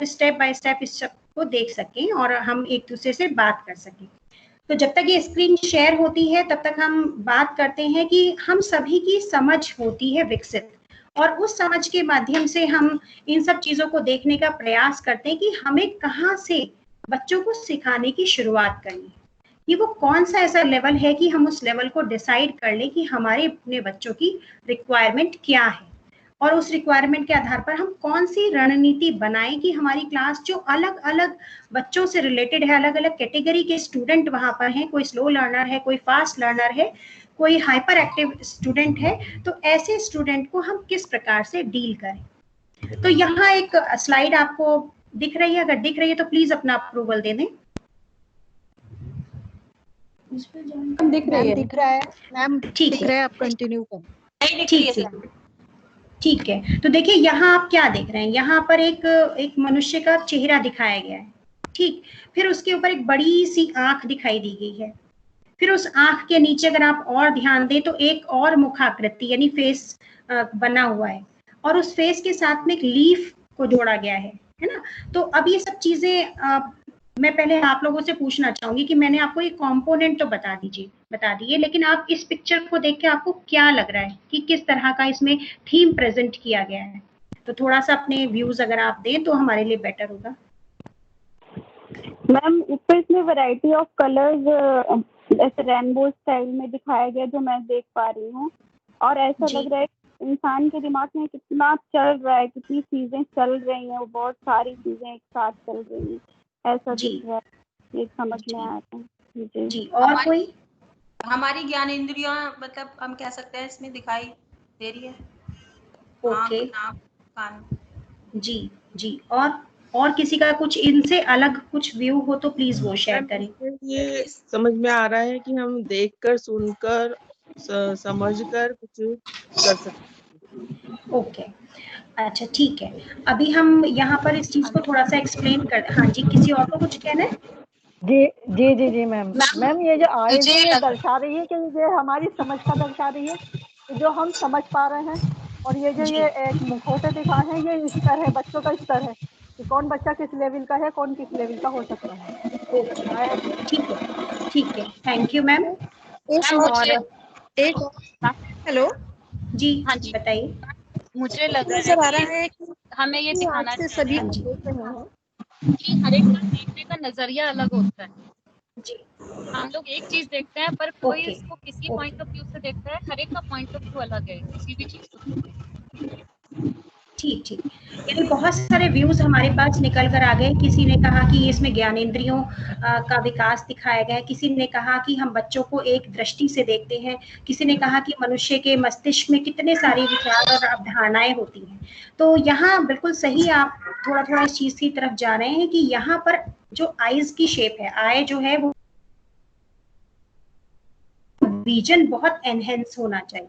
Step by step इस सबको देख सकें और हम एक दूसरे से बात कर सकें। तो जब तक ये स्क्रीन शेयर होती है तब तक हम बात करते हैं कि हम सभी की समझ होती है विकसित, और उस समझ के माध्यम से हम इन सब चीजों को देखने का प्रयास करते हैं कि हमें कहाँ से बच्चों को सिखाने की शुरुआत करनी है। ये वो कौन सा ऐसा लेवल है कि हम उस लेवल को डिसाइड कर लें कि हमारे अपने बच्चों की रिक्वायरमेंट क्या है, और उस रिक्वायरमेंट के आधार पर हम कौन सी रणनीति बनाएं कि हमारी क्लास जो अलग अलग बच्चों से रिलेटेड है, अलग अलग कैटेगरी के स्टूडेंट वहां पर हैं, कोई स्लो लर्नर है, कोई फास्ट लर्नर है, कोई हाइपर एक्टिव स्टूडेंट है, तो ऐसे स्टूडेंट को हम किस प्रकार से डील करें। तो यहाँ एक स्लाइड आपको दिख रही है, अगर दिख रही है तो प्लीज अपना अप्रूवल दे दें। दिख रहा है मैम, ठीक है, आप कंटिन्यू करें। ठीक है। तो देखिए यहाँ आप क्या देख रहे हैं, यहाँ पर एक मनुष्य का चेहरा दिखाया गया है, ठीक। फिर उसके ऊपर एक बड़ी सी आंख दिखाई दी गई है। फिर उस आंख के नीचे अगर आप और ध्यान दें तो एक और मुखाकृति यानी फेस बना हुआ है, और उस फेस के साथ में एक लीफ को जोड़ा गया है ना। तो अब ये सब चीजें मैं पहले आप लोगों से पूछना चाहूंगी कि मैंने आपको ये कंपोनेंट तो बता दिए, लेकिन आप इस पिक्चर को देख के आपको क्या लग रहा है कि किस तरह का इसमें थीम प्रेजेंट किया गया है। तो थोड़ा सा अपने व्यूज अगर आप दें तो हमारे लिए बेटर होगा। मैम ऊपर इसमें वैरायटी ऑफ कलर्स ऐसे रेनबो स्टाइल में दिखाया गया जो मैं देख पा रही हूँ, और ऐसा लग रहा है इंसान के दिमाग में कितना चल रहा है, कितनी चीजें चल रही हैं, वो बहुत सारी चीजें एक साथ चल रही हैं, ऐसा दिख रहा है, ये समझ में आ रहा है। जी और कोई? हमारी ज्ञानेंद्रियां मतलब हम कह सकते हैं इसमें दिखाई दे रही है। ओके, कान। जी और किसी का कुछ इनसे अलग कुछ व्यू हो तो प्लीज वो शेयर करें। ये समझ में आ रहा है कि हम देखकर, सुनकर, समझकर कुछ कर सकते। ओके, अच्छा ठीक है। अभी हम यहाँ पर इस चीज को थोड़ा सा एक्सप्लेन कर, हाँ जी, किसी और को कुछ कहना है? जी मैम ये जो आइज है ये दर्शा रही है कि ये हमारी समझ का दर्शा रही है, जो हम समझ पा रहे हैं, और ये जो ये एक मुखौटे दिखाए हैं ये स्तर है, बच्चों का स्तर है कि कौन बच्चा किस लेवल का है, कौन किस लेवल का हो सकता है। ठीक है, थैंक यू मैम। हेलो जी, हाँ जी बताइए। मुझे लग रहा है कि हमें ये दिखाना चाहिए कि हर एक का देखने का नजरिया अलग होता है। जी, हम लोग एक चीज देखते हैं पर कोई इसको किसी पॉइंट ऑफ व्यू से देखता है, हर एक का पॉइंट ऑफ व्यू अलग है किसी भी चीज को। ठीक, यानी बहुत सारे व्यूज हमारे पास निकल कर आ गए। किसी ने कहा कि इसमें ज्ञानेंद्रियों का विकास दिखाया गया है, किसी ने कहा कि हम बच्चों को एक दृष्टि से देखते हैं, किसी ने कहा कि मनुष्य के मस्तिष्क में कितने सारे विचार और अवधारणाएं होती हैं। तो यहाँ बिल्कुल सही आप थोड़ा इस चीज की तरफ जा रहे हैं कि यहाँ पर जो आईज की शेप है, आई जो है वो विजन बहुत एनहेंस होना चाहिए,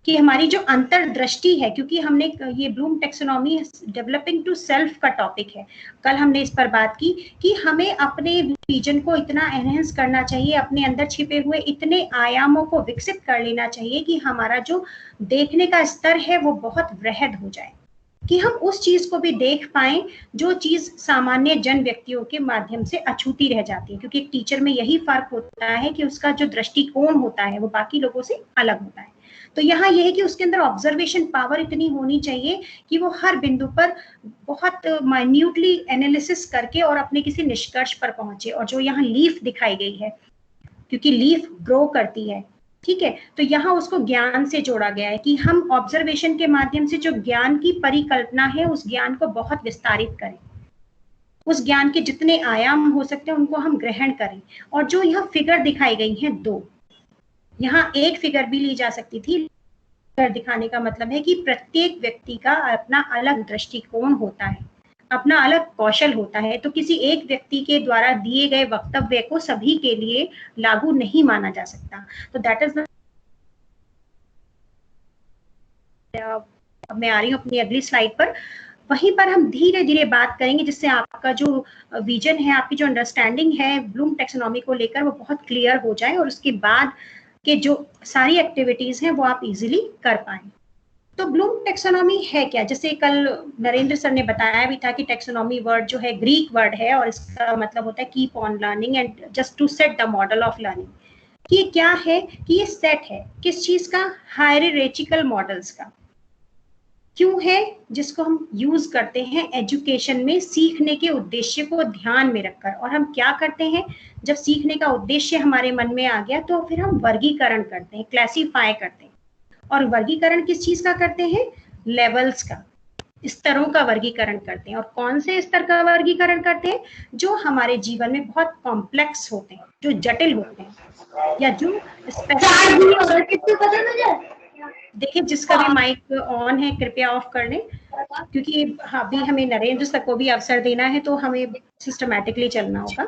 कि हमारी जो अंतर्दृष्टि है, क्योंकि हमने ये Bloom taxonomy developing to self का टॉपिक है, कल हमने इस पर बात की कि हमें अपने विजन को इतना एनहेंस करना चाहिए, अपने अंदर छिपे हुए इतने आयामों को विकसित कर लेना चाहिए कि हमारा जो देखने का स्तर है वो बहुत वृहद हो जाए, कि हम उस चीज को भी देख पाएं जो चीज सामान्य जन व्यक्तियों के माध्यम से अछूती रह जाती है। क्योंकि एक टीचर में यही फर्क होता है कि उसका जो दृष्टिकोण होता है वो बाकी लोगों से अलग होता है। तो यहाँ यह है कि उसके अंदर ऑब्जर्वेशन पावर इतनी होनी चाहिए कि वो हर बिंदु पर बहुत माइन्यूटली एनालिसिस करके और अपने किसी निष्कर्ष पर पहुंचे। और जो यहाँ लीफ दिखाई गई है, क्योंकि लीफ ग्रो करती है, ठीक है, तो यहाँ उसको ज्ञान से जोड़ा गया है कि हम ऑब्जर्वेशन के माध्यम से जो ज्ञान की परिकल्पना है उस ज्ञान को बहुत विस्तारित करें, उस ज्ञान के जितने आयाम हो सकते हैं उनको हम ग्रहण करें। और जो यहाँ फिगर दिखाई गई हैं दो, यहाँ एक फिगर भी ली जा सकती थी। फिगर दिखाने का मतलब है कि प्रत्येक व्यक्ति का अपना अलग दृष्टिकोण होता है, अपना अलग कौशल होता है। तो किसी एक व्यक्ति के द्वारा दिए गए वक्तव्य को सभी के लिए लागू नहीं माना जा सकता। तो दैट इज अब मैं आ रही हूँ अपनी अगली स्लाइड पर। वहीं पर हम धीरे धीरे बात करेंगे जिससे आपका जो विजन है, आपकी जो अंडरस्टैंडिंग है ब्लूम टेक्सोनॉमी को लेकर वो बहुत क्लियर हो जाए, और उसके बाद के जो सारी एक्टिविटीज हैं वो आप इजीली कर पाए। तो ब्लूम टेक्सोनॉमी है क्या? जैसे कल नरेंद्र सर ने बताया भी था कि टेक्सोनॉमी वर्ड जो है ग्रीक वर्ड है और इसका मतलब होता है keep on learning and just to set the model of learning. कि ये क्या है? कि ये सेट है किस चीज का? हायरार्चिकल मॉडल्स का। क्यों है? जिसको हम यूज करते हैं एजुकेशन में सीखने के उद्देश्य को ध्यान में रखकर। और हम क्या करते हैं, जब सीखने का उद्देश्य हमारे मन में आ गया तो फिर हम वर्गीकरण करते हैं, क्लासिफाई करते हैं। और वर्गीकरण किस चीज का करते हैं? लेवल्स का, स्तरों का वर्गीकरण करते हैं। और कौन से स्तर का वर्गीकरण करते हैं? जो हमारे जीवन में बहुत कॉम्प्लेक्स होते हैं, जो जटिल होते हैं, या जो देखिए जिसका भी माइक ऑन है कृपया ऑफ कर लें, क्योंकि अभी हमें नरेंद्र सर को भी अवसर देना है तो हमें सिस्टमैटिकली चलना होगा।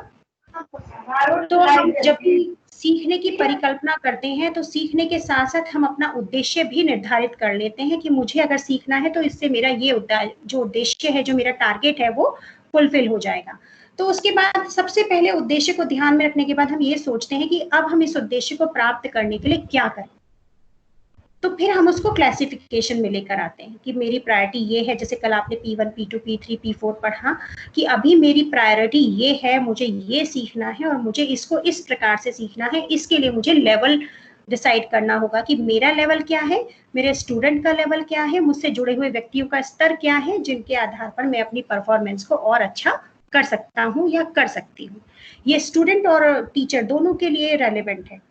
तो हम जब भी सीखने की परिकल्पना करते हैं तो सीखने के साथ साथ हम अपना उद्देश्य भी निर्धारित कर लेते हैं कि मुझे अगर सीखना है तो इससे मेरा ये जो उद्देश्य है, जो मेरा टारगेट है वो फुलफिल हो जाएगा। तो उसके बाद सबसे पहले उद्देश्य को ध्यान में रखने के बाद हम ये सोचते हैं कि अब हम इस उद्देश्य को प्राप्त करने के लिए क्या करें। तो फिर हम उसको क्लासिफिकेशन में लेकर आते हैं कि मेरी प्रायोरिटी ये है। जैसे कल आपने P1, P2, P3, P4 पढ़ा कि अभी मेरी प्रायोरिटी ये है, मुझे ये सीखना है और मुझे इसको इस प्रकार से सीखना है। इसके लिए मुझे लेवल डिसाइड करना होगा कि मेरा लेवल क्या है, मेरे स्टूडेंट का लेवल क्या है, मुझसे जुड़े हुए व्यक्तियों का स्तर क्या है, जिनके आधार पर मैं अपनी परफॉर्मेंस को और अच्छा कर सकता हूँ या कर सकती हूँ। ये स्टूडेंट और टीचर दोनों के लिए रेलेवेंट है।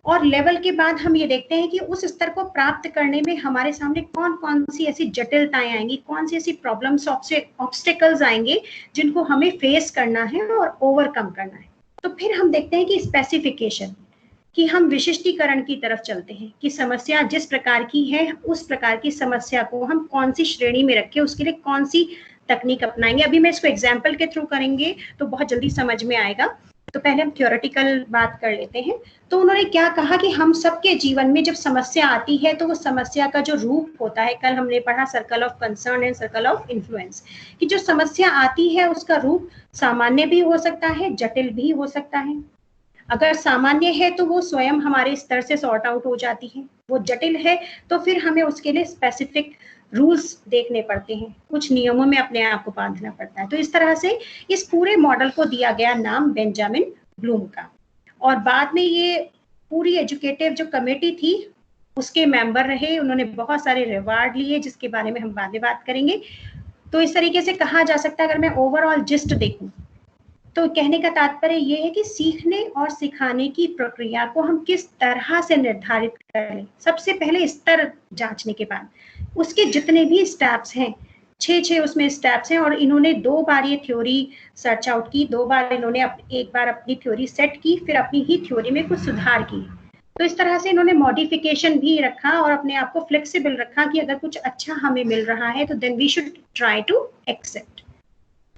और लेवल के बाद हम ये देखते हैं कि उस स्तर को प्राप्त करने में हमारे सामने कौन कौन सी ऐसी जटिलताएं आएंगी, कौन सी ऐसी प्रॉब्लम्स, ऑब्स्टेकल्स आएंगे जिनको हमें फेस करना है और ओवरकम करना है। तो फिर हम देखते हैं कि स्पेसिफिकेशन, कि हम विशिष्टीकरण की तरफ चलते हैं कि समस्या जिस प्रकार की है उस प्रकार की समस्या को हम कौन सी श्रेणी में रखें, उसके लिए कौन सी तकनीक अपनाएंगे। अभी मैं इसको एग्जाम्पल के थ्रू करेंगे तो बहुत जल्दी समझ में आएगा। तो पहले हम थ्योरेटिकल बात कर लेते हैं। तो उन्होंने क्या कहा कि हम सबके जीवन में जब समस्या आती है तो वो समस्या का जो रूप होता है, कल हमने पढ़ा circle of concern and circle of influence, कि जो समस्या आती है उसका रूप सामान्य भी हो सकता है, जटिल भी हो सकता है। अगर सामान्य है तो वो स्वयं हमारे स्तर से सॉर्ट आउट हो जाती है। वो जटिल है तो फिर हमें उसके लिए स्पेसिफिक रूल्स देखने पड़ते हैं, कुछ नियमों में अपने आप को बांधना पड़ता है। तो इस तरह से इस पूरे मॉडल को दिया गया नाम बेंजामिन ब्लूम का। और बाद में ये पूरी एजुकेटिव जो कमेटी थी उसके मेंबर रहे, उन्होंने बहुत सारे रिवार्ड लिए जिसके बारे में हम बाद में बात करेंगे। तो इस तरीके से कहा जा सकता है, अगर मैं ओवरऑल जिस्ट देखूं तो कहने का तात्पर्य ये है कि सीखने और सिखाने की प्रक्रिया को हम किस तरह से निर्धारित करें। सबसे पहले स्तर जांचने के बाद उसके जितने भी स्टेप्स हैं, 6 उसमें स्टेप्स हैं, और इन्होंने 2 बार ये थ्योरी सर्च आउट की, 2 बार इन्होंने एक बार अपनी थ्योरी सेट की, फिर अपनी ही थ्योरी में कुछ सुधार किए। तो इस तरह से इन्होंने मॉडिफिकेशन भी रखा और अपने आप को फ्लेक्सिबल रखा कि अगर कुछ अच्छा हमें मिल रहा है तो then we should try to accept.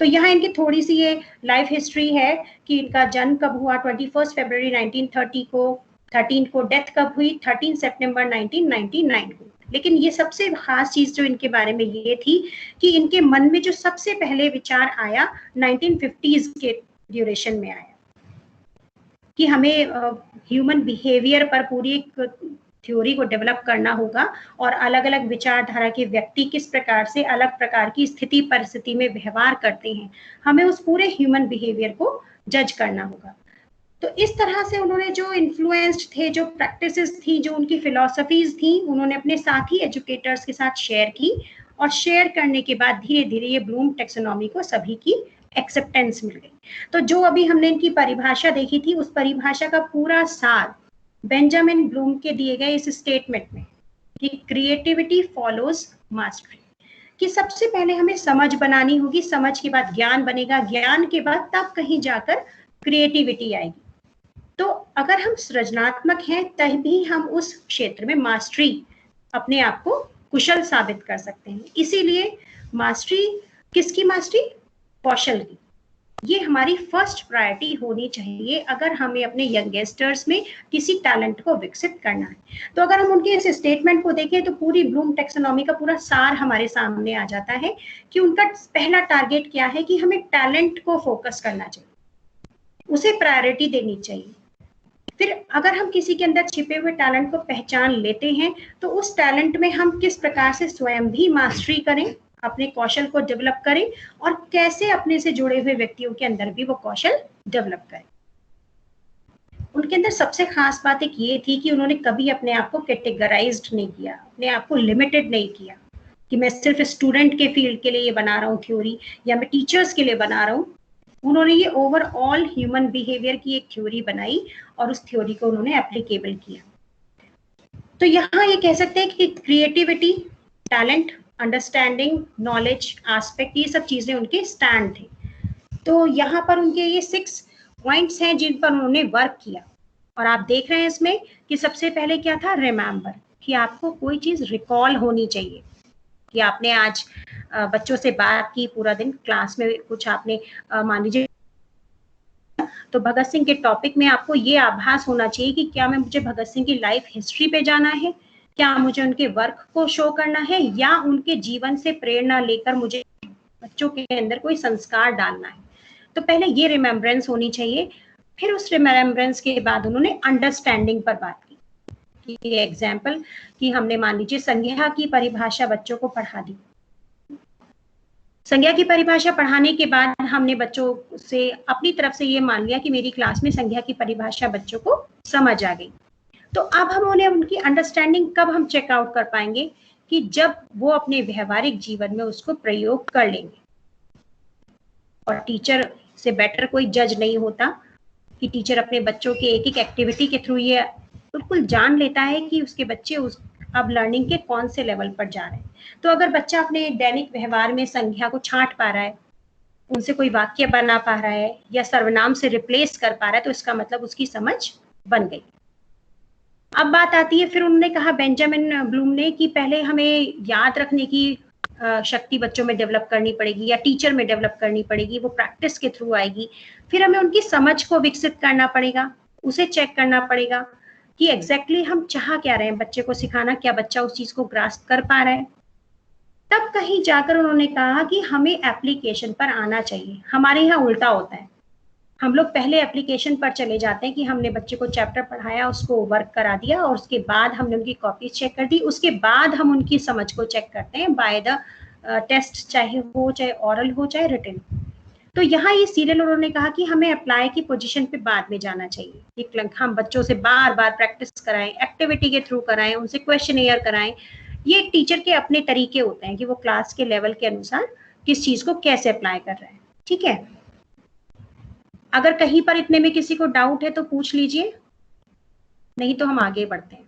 तो यहाँ इनकी थोड़ी सी ये लाइफ हिस्ट्री है कि इनका जन्म कब हुआ, 21 फरवरी 1913 को डेथ कब हुई, 13 सितंबर 1999 को। लेकिन ये सबसे खास चीज जो इनके बारे में ये थी कि इनके मन में जो सबसे पहले विचार आया 1950s के ड्यूरेशन में आया कि हमें ह्यूमन बिहेवियर पर पूरी एक थ्योरी को डेवलप करना होगा और अलग अलग विचारधारा के व्यक्ति किस प्रकार से अलग प्रकार की स्थिति परिस्थिति में व्यवहार करते हैं, हमें उस पूरे ह्यूमन बिहेवियर को जज करना होगा। तो इस तरह से उन्होंने जो इन्फ्लुएंस्ड थे, जो प्रैक्टिसेस थी, जो उनकी फिलॉसफीज थी, उन्होंने अपने साथी एजुकेटर्स के साथ शेयर की और शेयर करने के बाद धीरे धीरे ये ब्लूम टेक्सोनॉमी को सभी की एक्सेप्टेंस मिल गई। तो जो अभी हमने इनकी परिभाषा देखी थी उस परिभाषा का पूरा सार बेंजामिन ब्लूम के दिए गए इस स्टेटमेंट में कि क्रिएटिविटी फॉलोज मास्टरी, कि सबसे पहले हमें समझ बनानी होगी, समझ के बाद ज्ञान बनेगा, ज्ञान के बाद तब कहीं जाकर क्रिएटिविटी आएगी। तो अगर हम सृजनात्मक हैं तभी हम उस क्षेत्र में मास्टरी, अपने आप को कुशल साबित कर सकते हैं। इसीलिए मास्टरी, किसकी मास्टरी? कौशल की। ये हमारी फर्स्ट प्रायोरिटी होनी चाहिए अगर हमें अपने यंगस्टर्स में किसी टैलेंट को विकसित करना है। तो अगर हम उनके इस स्टेटमेंट को देखें तो पूरी ब्लूम टेक्सोनॉमी का पूरा सार हमारे सामने आ जाता है कि उनका पहला टारगेट क्या है कि हमें टैलेंट को फोकस करना चाहिए, उसे प्रायोरिटी देनी चाहिए। फिर अगर हम किसी के अंदर छिपे हुए टैलेंट को पहचान लेते हैं तो उस टैलेंट में हम किस प्रकार से स्वयं भी मास्टरी करें, अपने कौशल को डेवलप करें और कैसे अपने से जुड़े हुए व्यक्तियों के अंदर भी वो कौशल डेवलप करें। उनके अंदर सबसे खास बात एक ये थी कि उन्होंने कभी अपने आप को कैटेगराइज्ड नहीं किया, अपने आप को लिमिटेड नहीं किया कि मैं सिर्फ स्टूडेंट के फील्ड के लिए ये बना रहा हूँ थ्योरी या मैं टीचर्स के लिए बना रहा हूँ। उन्होंने ये ओवरऑल ह्यूमन बिहेवियर की एक थ्योरी बनाई और उस थ्योरी को उन्होंने एप्लीकेबल किया। तो यहाँ ये कह सकते हैं कि creativity, talent, understanding, knowledge, aspect, ये सब चीजें उनके स्टैंड थे। तो यहाँ पर उनके ये 6 पॉइंट्स हैं जिन पर उन्होंने वर्क किया और आप देख रहे हैं इसमें कि सबसे पहले क्या था, रिमेम्बर, कि आपको कोई चीज रिकॉल होनी चाहिए कि आपने आज बच्चों से बात की, पूरा दिन क्लास में कुछ आपने मान लीजिए तो भगत सिंह के टॉपिक में आपको ये आभास होना चाहिए कि क्या मुझे भगत सिंह की लाइफ हिस्ट्री पे जाना है, क्या मुझे उनके वर्क को शो करना है या उनके जीवन से प्रेरणा लेकर मुझे बच्चों के अंदर कोई संस्कार डालना है। तो पहले ये रिमेम्बरेंस होनी चाहिए। फिर उस रिमेम्बरेंस के बाद उन्होंने अंडरस्टैंडिंग पर बात की कि एग्जाम्पल कि हमने मान लीजिए संज्ञा की परिभाषा बच्चों को पढ़ा दी। संज्ञा की परिभाषा पढ़ाने के बाद हमने बच्चों से अपनी तरफ से ये मान लिया कि मेरी क्लास में संज्ञा की परिभाषा बच्चों को समझ आ गई। तो अब हम उन्हें उनकी अंडरस्टैंडिंग कब हम चेकआउट कर पाएंगे कि जब वो अपने व्यवहारिक जीवन में उसको प्रयोग कर लेंगे। और टीचर से बेटर कोई जज नहीं होता कि टीचर अपने बच्चों के एक एक एक्टिविटी के थ्रू ये बिल्कुल जान लेता है कि उसके बच्चे अब लर्निंग के कौन से लेवल पर जा रहे हैं। तो अगर बच्चा अपने दैनिक व्यवहार में संज्ञा को छांट पा रहा है, उनसे कोई वाक्य बना पा रहा है या सर्वनाम से रिप्लेस कर पा रहा है, तो इसका मतलब उसकी समझ बन गई। अब बात आती है, फिर उन्होंने कहा बेंजामिन ब्लूम ने कि पहले हमें याद रखने की शक्ति बच्चों में डेवलप करनी पड़ेगी या टीचर में डेवलप करनी पड़ेगी, वो प्रैक्टिस के थ्रू आएगी। फिर हमें उनकी समझ को विकसित करना पड़ेगा, उसे चेक करना पड़ेगा कि एग्जैक्टली हम चाह क्या रहे हैं बच्चे को सिखाना, क्या बच्चा उस चीज को ग्रास्प कर पा रहा है। तब कहीं जाकर उन्होंने कहा कि हमें एप्लीकेशन पर आना चाहिए। हमारे यहाँ उल्टा होता है, हम लोग पहले एप्लीकेशन पर चले जाते हैं कि हमने बच्चे को चैप्टर पढ़ाया, उसको वर्क करा दिया और उसके बाद हमने उनकी कॉपी चेक कर दी, उसके बाद हम उनकी समझ को चेक करते हैं बाय द टेस्ट, चाहे ऑरल हो चाहे रिटन। तो यहाँ ये सीरियल उन्होंने कहा कि हमें अप्लाई की पोजीशन पे बाद में जाना चाहिए। हम बच्चों से बार बार प्रैक्टिस कराएं, एक्टिविटी के थ्रू कराएं, उनसे क्वेश्चनियर कराएं। ये एक टीचर के अपने तरीके होते हैं कि वो क्लास के लेवल के अनुसार किस चीज को कैसे अप्लाई कर रहे हैं। ठीक है, अगर कहीं पर इतने में किसी को डाउट है तो पूछ लीजिए, नहीं तो हम आगे बढ़ते हैं।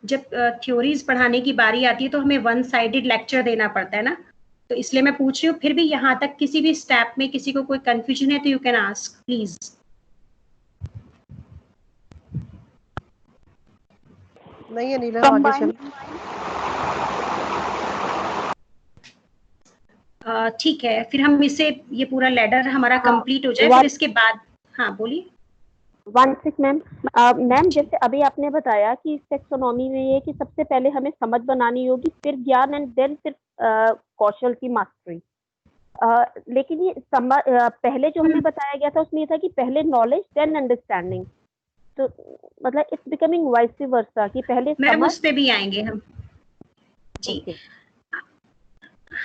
जब थ्योरीज पढ़ाने की बारी आती है तो हमें वन साइडेड लेक्चर देना पड़ता है ना, तो इसलिए मैं पूछ रही हूँ। फिर भी यहाँ तक किसी भी स्टेप में किसी को कोई कंफ्यूजन है तो यू कैन आस्क प्लीज। नहीं अनिला, आगे चल। ठीक है, फिर हम इससे ये पूरा लेडर हमारा कंप्लीट हो जाए, फिर इसके बाद हाँ बोलिए। 1 मैम, मैम जैसे अभी आपने बताया कि इस टेक्सोनॉमी में ये कि सबसे पहले हमें समझ बनानी होगी, फिर ज्ञान एंड देन फिर कौशल की मास्टरी। लेकिन ये पहले जो हमें बताया गया था उसमें ये था कि पहले नॉलेज देन अंडरस्टैंडिंग, तो मतलब इट्स बिकमिंग वाइस वर्सा कि पहले मैम उस पे भी आएंगे हम जी।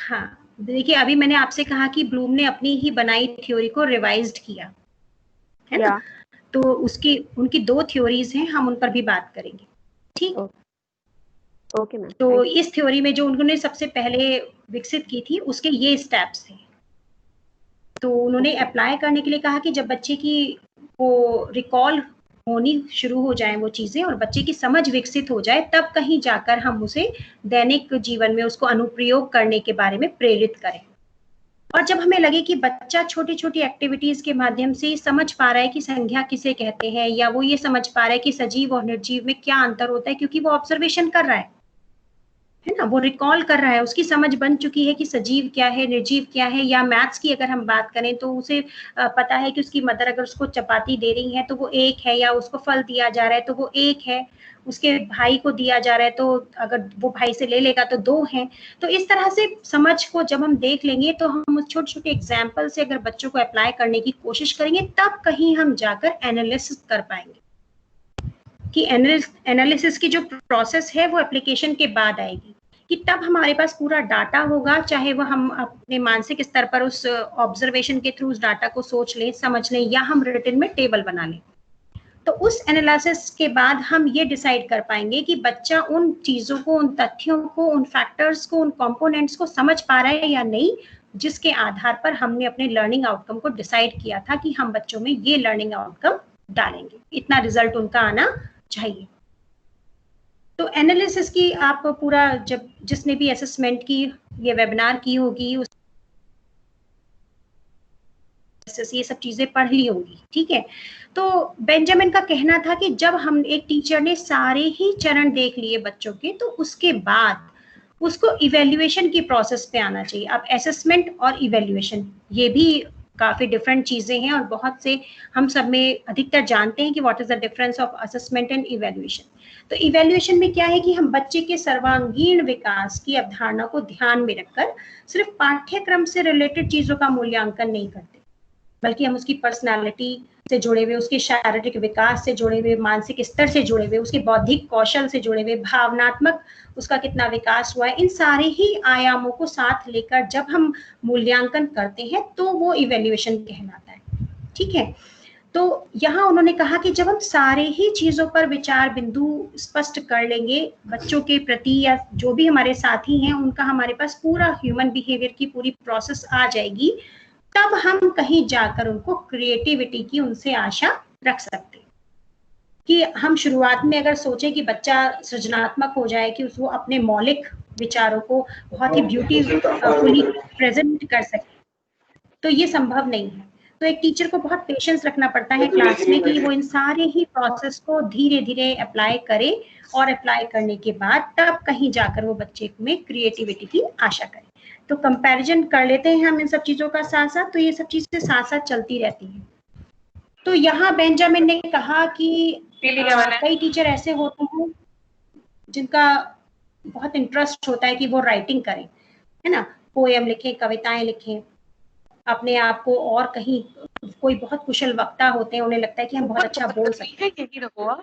हाँ देखिए, अभी मैंने आपसे कहा कि ब्लूम ने अपनी ही बनाई थ्योरी को रिवाइज्ड किया है ना, तो उनकी 2 थ्योरीज हैं, हम उन पर भी बात करेंगे। ठीक, ओके मैम। तो इस थ्योरी में जो उन्होंने सबसे पहले विकसित की थी उसके ये स्टेप्स हैं। तो उन्होंने अप्लाई करने के लिए कहा कि जब बच्चे की वो रिकॉल होनी शुरू हो जाए वो चीजें और बच्चे की समझ विकसित हो जाए, तब कहीं जाकर हम उसे दैनिक जीवन में उसको अनुप्रयोग करने के बारे में प्रेरित करें। और जब हमें लगे कि बच्चा छोटी छोटी एक्टिविटीज के माध्यम से समझ पा रहा है कि संज्ञा किसे कहते हैं, या वो ये समझ पा रहा है कि सजीव और निर्जीव में क्या अंतर होता है, क्योंकि वो ऑब्जर्वेशन कर रहा है। है ना, वो रिकॉल कर रहा है, उसकी समझ बन चुकी है कि सजीव क्या है, निर्जीव क्या है। या मैथ्स की अगर हम बात करें तो उसे पता है कि उसकी मदर अगर उसको चपाती दे रही है तो वो एक है, या उसको फल दिया जा रहा है तो वो एक है, उसके भाई को दिया जा रहा है तो अगर वो भाई से ले लेगा तो 2 हैं। तो इस तरह से समझ को जब हम देख लेंगे तो हम उस छोटे छोटे एग्जाम्पल से अगर बच्चों को अप्लाई करने की कोशिश करेंगे, तब कहीं हम जाकर एनालिसिस कर पाएंगे कि एनालिसिस की जो प्रोसेस है वो एप्लीकेशन के बाद आएगी, कि तब हमारे पास पूरा डाटा होगा, चाहे वो हम अपने मानसिक स्तर पर उस ऑब्जर्वेशन के थ्रू उस डाटा को सोच लें, समझ लें, या हम रिटन में टेबल बना लें। तो उस एनालिसिस के बाद हम ये डिसाइड कर पाएंगे कि बच्चा उन चीजों को, उन तथ्यों को, उन फैक्टर्स को, उन कंपोनेंट्स को समझ पा रहा है या नहीं, जिसके आधार पर हमने अपने लर्निंग आउटकम को डिसाइड किया था कि हम बच्चों में ये लर्निंग आउटकम डालेंगे, इतना रिजल्ट उनका आना चाहिए। तो एनालिसिस की आप पूरा, जब जिसने भी असेसमेंट की ये वेबिनार की होगी, उस ये सब चीजें पढ़ ली होंगी, ठीक है। तो बेंजामिन का कहना था कि जब हम, एक टीचर ने सारे ही चरण देख लिए बच्चों के, तो उसके बाद उसको इवेल्युएशन की प्रोसेस पे आना चाहिए। अब असेसमेंट और इवेल्युएशन ये भी काफी डिफरेंट चीजें हैं, और बहुत से हम सब में अधिकतर जानते हैं कि what is the difference of assessment and evaluation. तो इवेल्युएशन में क्या है कि हम बच्चे के सर्वांगीण विकास की अवधारणा को ध्यान में रखकर सिर्फ पाठ्यक्रम से रिलेटेड चीजों का मूल्यांकन नहीं करते, बल्कि हम उसकी पर्सनालिटी से जुड़े हुए, उसके शारीरिक विकास से जुड़े हुए, मानसिक स्तर से जुड़े हुए, उसके बौद्धिक कौशल से जुड़े हुए, भावनात्मक उसका कितना विकास हुआ है, इन सारे ही आयामों को साथ लेकर जब हम मूल्यांकन करते हैं तो वो इवेल्युएशन कहलाता है, ठीक है। तो यहाँ उन्होंने कहा कि जब हम सारे ही चीजों पर विचार बिंदु स्पष्ट कर लेंगे बच्चों के प्रति, या जो भी हमारे साथी हैं उनका हमारे पास पूरा ह्यूमन बिहेवियर की पूरी प्रोसेस आ जाएगी, तब हम कहीं जाकर उनको क्रिएटिविटी की उनसे आशा रख सकते हैं। कि हम शुरुआत में अगर सोचें कि बच्चा सृजनात्मक हो जाए, कि वो अपने मौलिक विचारों को बहुत ही ब्यूटीफुली प्रेजेंट कर सके, तो ये संभव नहीं है। तो एक टीचर को बहुत पेशेंस रखना पड़ता है क्लास में, कि वो इन सारे ही प्रोसेस को धीरे धीरे अप्लाई करे, और अप्लाई करने के बाद तब कहीं जाकर वो बच्चे में क्रिएटिविटी की आशा करे। तो कंपैरिजन कर लेते हैं हम इन सब चीजों का साथ साथ, तो ये सब चीजें साथ साथ चलती रहती हैं। तो यहाँ बेंजामिन ने कहा कि कई टीचर ऐसे होते हैं जिनका बहुत इंटरेस्ट होता है कि वो राइटिंग करें, है ना, पोएम लिखें, कविताएं लिखें, अपने आप को, और कहीं कोई बहुत कुशल वक्ता होते हैं, उन्हें लगता है कि हम बहुत अच्छा बोल सकते हैं।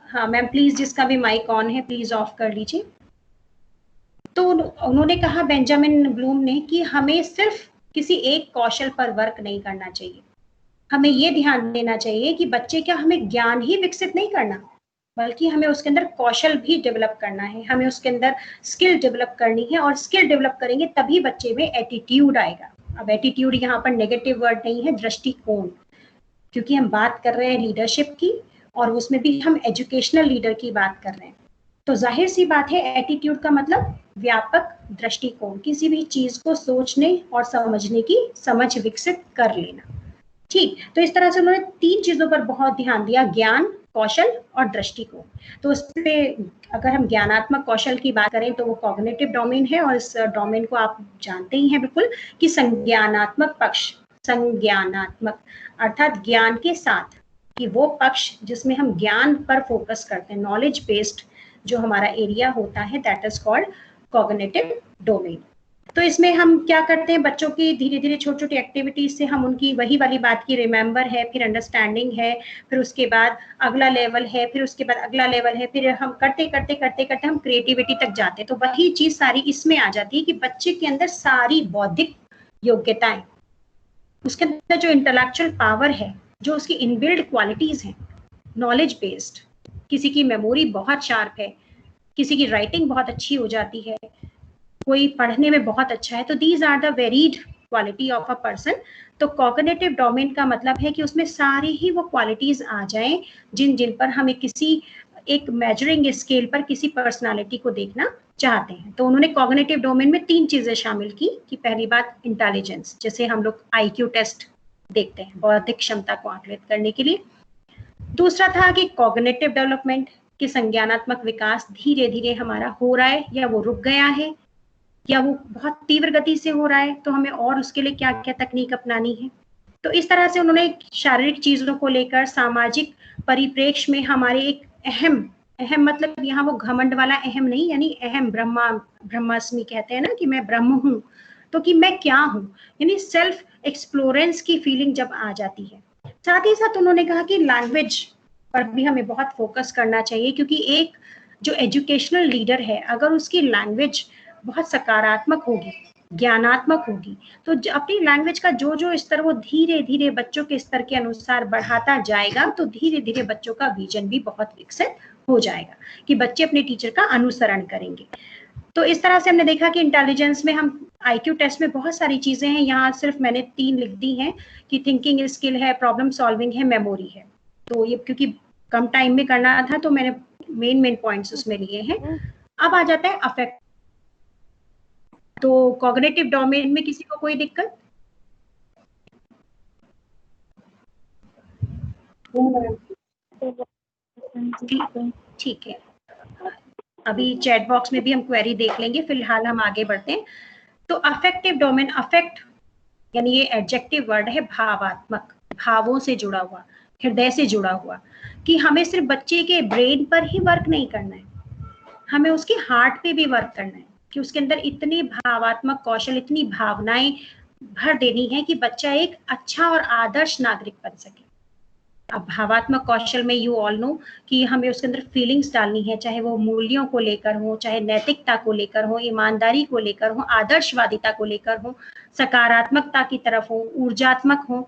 हाँ मैम, प्लीज जिसका भी माइक ऑन है प्लीज ऑफ कर लीजिए। तो उन्होंने कहा, बेंजामिन ब्लूम ने, कि हमें सिर्फ किसी एक कौशल पर वर्क नहीं करना चाहिए, हमें ये ध्यान देना चाहिए कि बच्चे क्या, हमें ज्ञान ही विकसित नहीं करना, बल्कि हमें उसके अंदर कौशल भी डेवलप करना है, हमें उसके अंदर स्किल डेवलप करनी है, और स्किल डेवलप करेंगे तभी बच्चे में एटीट्यूड आएगा। अब एटीट्यूड यहाँ पर नेगेटिव वर्ड नहीं है, दृष्टिकोण, क्योंकि हम बात कर रहे हैं लीडरशिप की, और उसमें भी हम एजुकेशनल लीडर की बात कर रहे हैं। तो जाहिर सी बात है, एटीट्यूड का मतलब व्यापक दृष्टिकोण, किसी भी चीज को सोचने और समझने की समझ विकसित कर लेना, ठीक। तो इस तरह से उन्होंने 3 चीजों पर बहुत ध्यान दिया, ज्ञान, कौशल और दृष्टिकोण। तो उस पे अगर हम ज्ञानात्मक कौशल की बात करें तो वो कॉग्निटिव डोमेन है, और इस डोमेन को आप जानते ही हैं बिल्कुल, कि संज्ञानात्मक पक्ष, संज्ञानात्मक अर्थात ज्ञान के साथ, कि वो पक्ष जिसमें हम ज्ञान पर फोकस करते हैं, नॉलेज बेस्ड जो हमारा एरिया होता है, that is called cognitive domain. तो इसमें हम क्या करते हैं, बच्चों की धीरे धीरे छोटी छोटी एक्टिविटीज से हम उनकी वही वाली बात की, रिमेंबर है, फिर अंडरस्टैंडिंग है, फिर उसके बाद अगला लेवल है, फिर उसके बाद अगला लेवल है, फिर हम करते करते करते करते हम क्रिएटिविटी तक जाते हैं। तो वही चीज सारी इसमें आ जाती है कि बच्चे के अंदर सारी बौद्धिक योग्यताएं, उसके अंदर जो इंटेलेक्चुअल पावर है, जो उसकी इनबिल्ड क्वालिटीज हैं, नॉलेज बेस्ड, किसी की मेमोरी बहुत शार्प है, किसी की राइटिंग बहुत अच्छी हो जाती है, कोई पढ़ने में बहुत अच्छा है, तो these are the varied quality of a person. तो कॉग्निटिव डोमेन का मतलब है कि उसमें सारी ही वो क्वालिटीज आ जाएं जिन जिन पर हमें किसी एक मेजरिंग स्केल पर किसी पर्सनालिटी को देखना चाहते हैं। तो उन्होंने कॉग्निटिव डोमेन में 3 चीजें शामिल की, कि पहली बात इंटेलिजेंस, जैसे हम लोग IQ टेस्ट देखते हैं बौद्धिक क्षमता को आकलित करने के लिए। दूसरा था कि कॉग्निटिव डेवलपमेंट, कि संज्ञानात्मक विकास धीरे धीरे हमारा हो रहा है या वो रुक गया है या वो बहुत तीव्र गति से हो रहा है, तो हमें और उसके लिए क्या क्या तकनीक अपनानी है। तो इस तरह से उन्होंने शारीरिक चीजों को लेकर सामाजिक परिप्रेक्ष्य में हमारे एक अहम मतलब यहाँ वो घमंड वाला अहम नहीं, यानी अहम ब्रह्मास्मि कहते हैं ना कि मैं ब्रह्म हूँ, तो कि मैं क्या हूँ, यानी सेल्फ एक्सप्लोरेंस की फीलिंग जब आ जाती है। साथ ही साथ उन्होंने कहा कि लैंग्वेज पर भी हमें बहुत फोकस करना चाहिए, क्योंकि एक जो एजुकेशनल लीडर है अगर उसकी लैंग्वेज बहुत सकारात्मक होगी, ज्ञानात्मक होगी, तो अपनी लैंग्वेज का जो स्तर वो धीरे धीरे बच्चों के स्तर के अनुसार बढ़ाता जाएगा, तो धीरे धीरे बच्चों का विजन भी बहुत विकसित हो जाएगा कि बच्चे अपने टीचर का अनुसरण करेंगे। तो इस तरह से हमने देखा कि इंटेलिजेंस में हम IQ टेस्ट में बहुत सारी चीजें हैं, यहाँ सिर्फ मैंने 3 लिख दी हैं कि थिंकिंग स्किल है, प्रॉब्लम सॉल्विंग है, मेमोरी है। तो ये क्योंकि कम टाइम में करना था तो मैंने मेन पॉइंट्स उसमें लिए हैं। अब आ जाता है अफेक्ट। तो कॉग्निटिव डोमेन में किसी को कोई दिक्कत? ठीक है, अभी चैट बॉक्स में भी हम क्वेरी देख लेंगे, फिलहाल हम आगे बढ़ते हैं। तो अफेक्टिव डोमेन, अफेक्ट यानी ये एडजेक्टिव वर्ड है, भावात्मक, भावों से जुड़ा हुआ, हृदय से जुड़ा हुआ, कि हमें सिर्फ बच्चे के ब्रेन पर ही वर्क नहीं करना है, हमें उसके हार्ट पे भी वर्क करना है, कि उसके अंदर इतनी भावात्मक कौशल, इतनी भावनाएं भर देनी है कि बच्चा एक अच्छा और आदर्श नागरिक बन सके। अब भावात्मक कौशल में यू ऑल नो कि हमें उसके अंदर फीलिंग्स डालनी है, चाहे वो मूल्यों को लेकर हो, चाहे नैतिकता को लेकर हो, ईमानदारी को लेकर हो, आदर्शवादिता को लेकर हो, सकारात्मकता की तरफ हो, ऊर्जात्मक हो,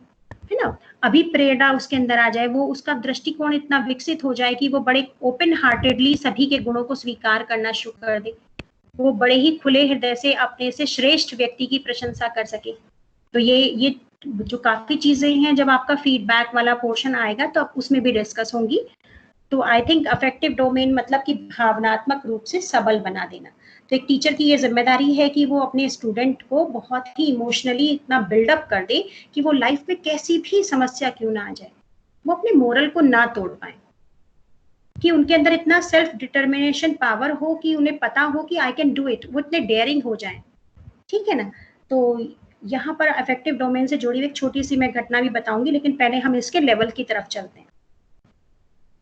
है ना। अभी प्रेरणा उसके अंदर आ जाए, वो उसका दृष्टिकोण इतना विकसित हो जाए कि वो बड़े ओपन हार्टेडली सभी के गुणों को स्वीकार करना शुरू कर दे, वो बड़े ही खुले हृदय से अपने से श्रेष्ठ व्यक्ति की प्रशंसा कर सके। तो ये जो काफी चीजें हैं, जब आपका फीडबैक वाला पोर्शन आएगा तो आप उसमें भी डिस्कस होंगी। तो आई थिंक अफेक्टिव डोमेन मतलब कि भावनात्मक रूप से सबल बना देना। तो एक टीचर की ये जिम्मेदारी है कि वो अपने स्टूडेंट को बहुत ही इमोशनली इतना बिल्डअप कर दे कि वो लाइफ में कैसी भी समस्या क्यों ना आ जाए, वो अपने मोरल को ना तोड़ पाए, कि उनके अंदर इतना सेल्फ डिटर्मिनेशन पावर हो कि उन्हें पता हो कि आई कैन डू इट, वो इतने डेयरिंग हो जाए, ठीक है ना। तो यहाँ पर अफेक्टिव डोमेन से जुड़ी एक छोटी सी मैं घटना भी बताऊंगी, लेकिन पहले हम इसके लेवल की तरफ चलते हैं।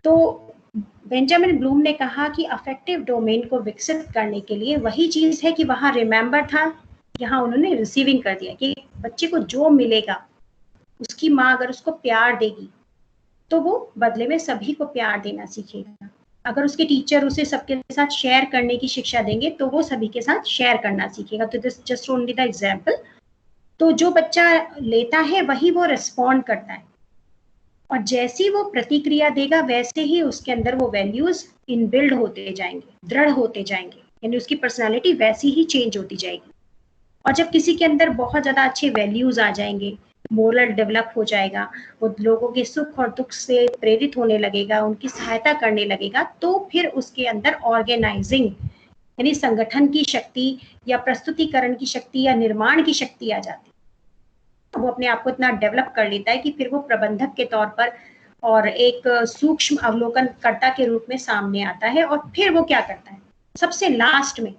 तो बेंजामिन ब्लूम ने कहा कि अफेक्टिव डोमेन को विकसित करने के लिए वही चीज है कि वहां रिमेंबर था, यहाँ उन्होंने रिसीविंग कर दिया कि बच्चे को जो मिलेगा, उसकी माँ अगर उसको प्यार देगी तो वो बदले में सभी को प्यार देना सीखेगा। अगर उसके टीचर उसे सबके साथ शेयर करने की शिक्षा देंगे तो वो सभी के साथ शेयर करना सीखेगा। तो this just only the example. तो जो बच्चा लेता है वही वो रिस्पॉन्ड करता है, और जैसी वो प्रतिक्रिया देगा वैसे ही उसके अंदर वो वैल्यूज इनबिल्ड होते जाएंगे, दृढ़ होते जाएंगे, यानी उसकी पर्सनालिटी वैसी ही चेंज होती जाएगी। और जब किसी के अंदर बहुत ज्यादा अच्छे वैल्यूज आ जाएंगे, मोरल डेवलप हो जाएगा, वो लोगों के सुख और दुख से प्रेरित होने लगेगा, उनकी सहायता करने लगेगा, तो फिर उसके अंदर ऑर्गेनाइजिंग यानी संगठन की शक्ति या प्रस्तुतिकरण की शक्ति या निर्माण की शक्ति आ जाती है। वो अपने आप को इतना डेवलप कर लेता है कि फिर वो प्रबंधक के तौर पर और एक सूक्ष्म अवलोकनकर्ता के रूप में सामने आता है। और फिर वो क्या करता है, सबसे लास्ट में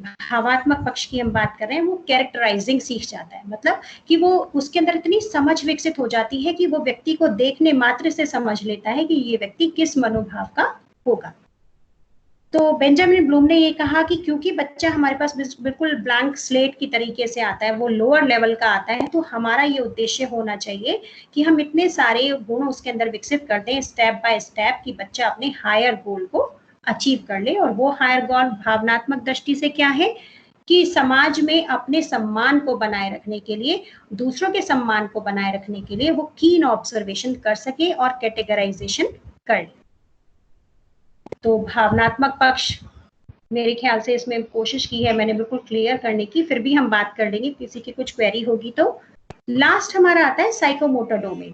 भावात्मक पक्ष की हम बात कर रहे हैं, वो कैरेक्टराइजिंग सीख जाता है, मतलब कि वो उसके अंदर इतनी समझ विकसित हो जाती है कि वो व्यक्ति को देखने मात्र से समझ लेता है कि ये व्यक्ति किस मनोभाव का होगा। तो बेंजामिन ब्लूम ने ये कहा कि क्योंकि बच्चा हमारे पास बिल्कुल ब्लैंक स्लेट की तरीके से आता है, वो लोअर लेवल का आता है, तो हमारा ये उद्देश्य होना चाहिए कि हम इतने सारे गुण उसके अंदर विकसित कर दें स्टेप बाय स्टेप कि बच्चा अपने हायर गोल को अचीव कर ले। और वो हायर गोल भावनात्मक दृष्टि से क्या है कि समाज में अपने सम्मान को बनाए रखने के लिए, दूसरों के सम्मान को बनाए रखने के लिए वो कीन ऑब्जर्वेशन कर सके और कैटेगराइजेशन कर ले। तो भावनात्मक पक्ष मेरे ख्याल से इसमें कोशिश की है मैंने बिल्कुल क्लियर करने की, फिर भी हम बात कर लेंगे, किसी की कुछ क्वेरी होगी तो। लास्ट हमारा आता है साइकोमोटर डोमेन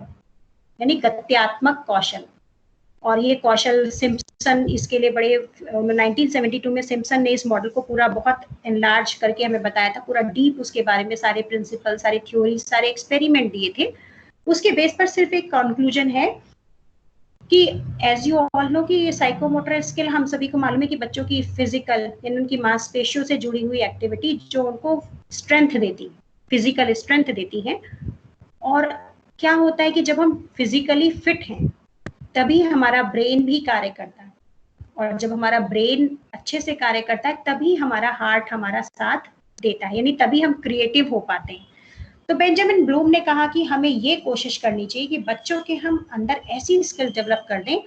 यानी गत्यात्मक कौशल। और ये कौशल सिम्पसन इसके लिए बड़े 1972 में सिम्पसन ने इस मॉडल को पूरा बहुत एनलार्ज करके हमें बताया था, पूरा डीप उसके बारे में सारे प्रिंसिपल, सारे थ्योरी, सारे एक्सपेरिमेंट दिए थे। उसके बेस पर सिर्फ एक कंक्लूजन है कि एज यू ऑल नो कि ये साइकोमोटर स्किल हम सभी को मालूम है कि बच्चों की फिजिकल यानी उनकी मांसपेशियों से जुड़ी हुई एक्टिविटी जो उनको स्ट्रेंथ देती, फिजिकल स्ट्रेंथ देती है। और क्या होता है कि जब हम फिजिकली फिट हैं तभी हमारा ब्रेन भी कार्य करता है, और जब हमारा ब्रेन अच्छे से कार्य करता है तभी हमारा हार्ट हमारा साथ देता है, यानी तभी हम क्रिएटिव हो पाते हैं। तो बेंजामिन ब्लूम ने कहा कि हमें ये कोशिश करनी चाहिए कि बच्चों के हम अंदर ऐसी स्किल डेवलप कर दें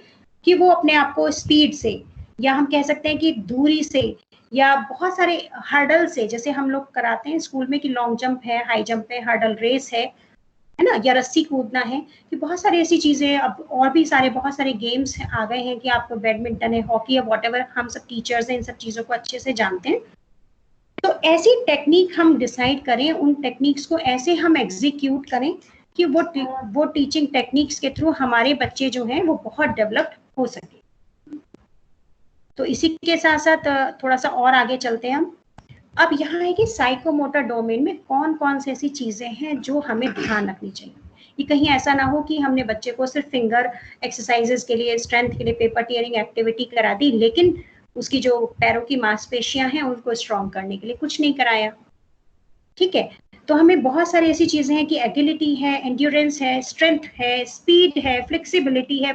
कि वो अपने आप को स्पीड से, या हम कह सकते हैं कि दूरी से, या बहुत सारे हर्डल से, जैसे हम लोग कराते हैं स्कूल में कि लॉन्ग जंप है, हाई जंप है, हर्डल रेस है ना, या रस्सी कूदना है, कि बहुत सारी ऐसी चीजें, अब और भी सारे बहुत सारे गेम्स आ गए हैं कि आपको बैडमिंटन है, हॉकी है, वॉटेवर, हम सब टीचर्स हैं, इन सब चीजों को अच्छे से जानते हैं। तो ऐसी टेक्निक हम डिसाइड करें, उन टेक्निक्स को ऐसे हम एग्जीक्यूट करें कि वो टीचिंग टेक्निक्स के थ्रू हमारे बच्चे जो हैं वो बहुत डेवलप्ड हो सके। तो इसी के साथ साथ थोड़ा सा और आगे चलते हैं हम। अब यहाँ है कि साइकोमोटर डोमेन में कौन कौन सी ऐसी चीजें हैं जो हमें ध्यान रखनी चाहिए, कि कहीं ऐसा ना हो कि हमने बच्चे को सिर्फ फिंगर एक्सरसाइजेस के लिए, स्ट्रेंथ के लिए पेपर टीयरिंग एक्टिविटी करा दी, लेकिन उसकी जो पैरों की मांसपेशियां हैं उनको स्ट्रॉन्ग करने के लिए कुछ नहीं कराया। ठीक है, तो हमें बहुत सारी ऐसी चीजें हैं कि एगिलिटी है, एंड्योरेंस है, स्ट्रेंथ है, स्पीड है, फ्लेक्सिबिलिटी है,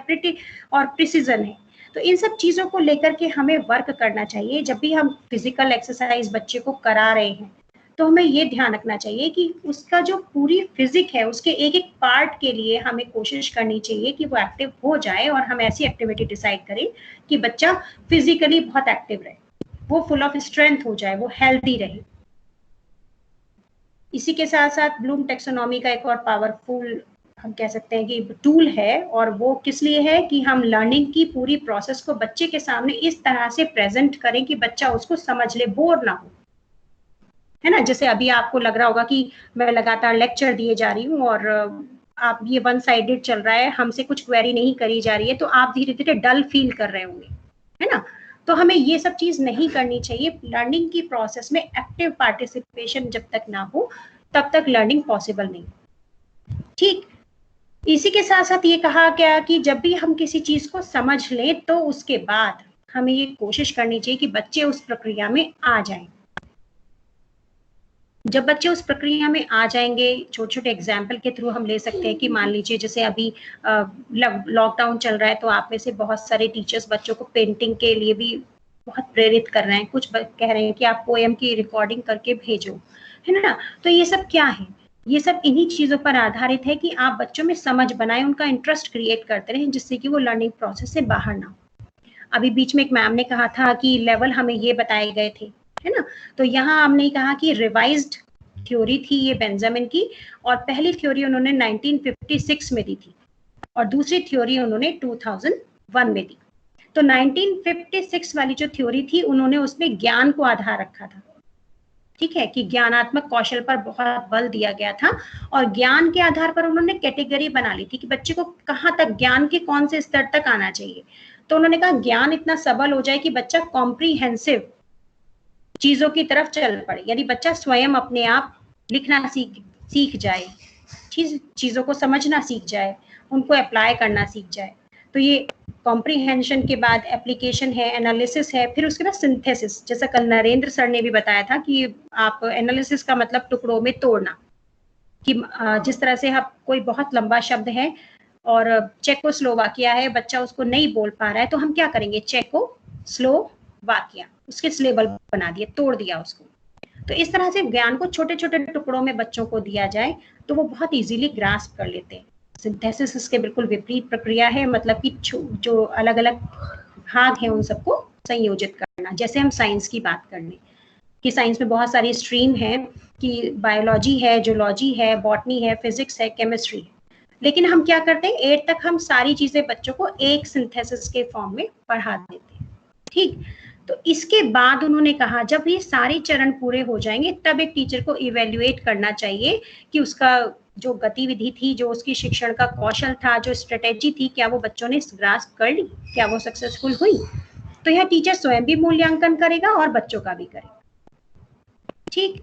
और प्रिसीजन है। तो इन सब चीजों को लेकर के हमें वर्क करना चाहिए। जब भी हम फिजिकल एक्सरसाइज बच्चे को करा रहे हैं तो हमें ये ध्यान रखना चाहिए कि उसका जो पूरी फिजिक है उसके एक एक पार्ट के लिए हमें कोशिश करनी चाहिए कि वो एक्टिव हो जाए, और हम ऐसी एक्टिविटी डिसाइड करें कि बच्चा फिजिकली बहुत एक्टिव रहे, वो फुल ऑफ स्ट्रेंथ हो जाए, वो हेल्दी रहे। इसी के साथ साथ ब्लूम टेक्सोनॉमी का एक और पावरफुल हम कह सकते हैं कि टूल है, और वो किस लिए है कि हम लर्निंग की पूरी प्रोसेस को बच्चे के सामने इस तरह से प्रेजेंट करें कि बच्चा उसको समझ ले, बोर ना हो, है ना। जैसे अभी आपको लग रहा होगा कि मैं लगातार लेक्चर दिए जा रही हूँ और आप ये वन साइडेड चल रहा है, हमसे कुछ क्वेरी नहीं करी जा रही है, तो आप धीरे धीरे डल फील कर रहे होंगे, है ना। तो हमें ये सब चीज नहीं करनी चाहिए। लर्निंग की प्रोसेस में एक्टिव पार्टिसिपेशन जब तक ना हो तब तक लर्निंग पॉसिबल नहीं। ठीक, इसी के साथ साथ ये कहा गया कि जब भी हम किसी चीज को समझ लें तो उसके बाद हमें ये कोशिश करनी चाहिए कि बच्चे उस प्रक्रिया में आ जाएं। जब बच्चे उस प्रक्रिया में आ जाएंगे, छोटे छोटे एग्जाम्पल के थ्रू हम ले सकते हैं कि मान लीजिए जैसे अभी लॉकडाउन चल रहा है, तो आप में से बहुत सारे टीचर्स बच्चों को पेंटिंग के लिए भी बहुत प्रेरित कर रहे हैं, कुछ कह रहे हैं कि आप पोएम की रिकॉर्डिंग करके भेजो, है ना। तो ये सब क्या है, ये सब इन्हीं चीजों पर आधारित है कि आप बच्चों में समझ बनाएं, उनका इंटरेस्ट क्रिएट करते रहें, जिससे कि वो लर्निंग प्रोसेस से बाहर ना हो। अभी बीच में एक मैम ने कहा था कि लेवल हमें ये बताए गए थे, है ना। तो यहाँ हमने कहा कि रिवाइज्ड थ्योरी थी ये बेंजामिन की, और पहली थ्योरी उन्होंने 1956 में दी थी और दूसरी थ्योरी उन्होंने 2001 में दी। तो 1956 वाली जो थ्योरी थी उन्होंने उसमें ज्ञान को आधार रखा था, ठीक है, कि ज्ञानात्मक कौशल पर बहुत बल दिया गया था, और ज्ञान के आधार पर उन्होंने कैटेगरी बना ली थी कि बच्चे को कहाँ तक, ज्ञान के कौन से स्तर तक आना चाहिए। तो उन्होंने कहा ज्ञान इतना सबल हो जाए कि बच्चा कॉम्प्रीहेंसिव चीजों की तरफ चल पड़े, यानी बच्चा स्वयं अपने आप लिखना सीख जाए, चीजों को समझना सीख जाए, उनको अप्लाई करना सीख जाए। तो ये कॉम्प्रीहेंशन के बाद एप्लीकेशन है, एनालिसिस है, फिर उसके बाद सिंथेसिस। जैसा कल नरेंद्र सर ने भी बताया था कि आप एनालिसिस का मतलब टुकड़ों में तोड़ना, कि जिस तरह से आप कोई बहुत लंबा शब्द है और चेकोस्लोवाकिया है, बच्चा उसको नहीं बोल पा रहा है, तो हम क्या करेंगे, चेकोस्लोवाकिया उसके सिलेबल बना दिए, तोड़ दिया उसको। तो इस तरह से ज्ञान को छोटे छोटे टुकड़ों में बच्चों को दिया जाए तो वो बहुत इजीली ग्रास्प कर लेते हैं। सिंथेसिस इसके बिल्कुल विपरीत प्रक्रिया है, मतलब कि जो अलग अलग भाग हैं उन सबको संयोजित करना। जैसे हम साइंस की बात कर लें कि साइंस में बहुत सारी स्ट्रीम है, कि बायोलॉजी है, जूलॉजी है, बॉटनी है, फिजिक्स है, केमिस्ट्री है, लेकिन हम क्या करते हैं 8 तक हम सारी चीजें बच्चों को एक सिंथेसिस के फॉर्म में पढ़ा देते हैं। ठीक, तो इसके बाद उन्होंने कहा जब ये सारे चरण पूरे हो जाएंगे तब एक टीचर को इवेल्युएट करना चाहिए कि उसका जो गतिविधि थी, जो उसकी शिक्षण का कौशल था, जो स्ट्रेटेजी थी, क्या वो बच्चों ने ग्रास्प कर ली, क्या वो सक्सेसफुल हुई। तो यह टीचर स्वयं भी मूल्यांकन करेगा और बच्चों का भी करेगा। ठीक,